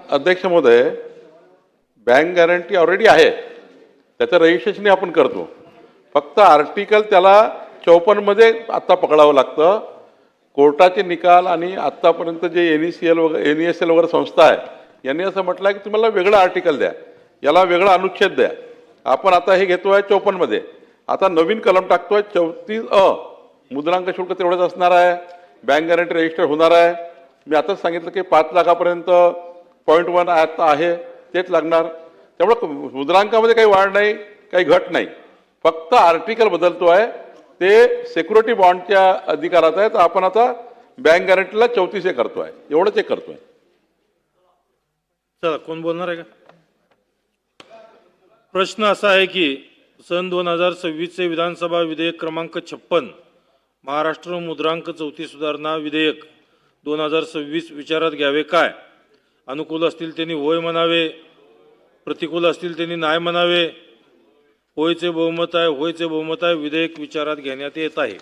अध्यक्ष महोदय, bank guarantee already आहे, त्याचं रजिस्ट्रेशन आपण करतो. फक्त आर्टिकल त्याला 54 मध्ये आता पकडावं लागतं. कोर्टाचे निकाल आणि आत्तापर्यंत जे NECL वगैरे NESL वगैरे संस्था आहे यांनी असं म्हटलं की तुम्हाला वेगळं आर्टिकल द्या, याला वेगळा अनुच्छेद द्या. आपण आता हे घेतोय 54 मध्ये, आता नवीन कलम टाकतोय 34A. मुद्रांक शुल्क तेवढंच असणार आहे, बँक गॅरंटी रजिस्टर होणार आहे. मी आताच सांगितलं की 5 लाखापर्यंत 0.1 आता आहे तेच लागणार. त्यामुळे मुद्रांकामध्ये काही वाढ नाही, काही घट नाही, फक्त आर्टिकल बदलतो आहे. ते सिक्युरिटी बॉन्डच्या अधिकारात आहे. तर आपण आता बँक गॅरंटीला 34A करतोय, एवढंच एक करतोय. चला, कोण बोलणार आहे का? प्रश्न असा आहे की सन 2026 चे विधानसभा विधेयक क्रमांक 56 महाराष्ट्र मुद्रांक 34 सुधारणा विधेयक 2026 विचारात घ्यावे काय? अनुकूल असतील त्यांनी होय म्हणावे, प्रतिकूल असतील त्यांनी नाही म्हणावे. होयचे बहुमत आहे, होयचे बहुमत आहे. विधेयक विचारात घेण्यात येत आहे.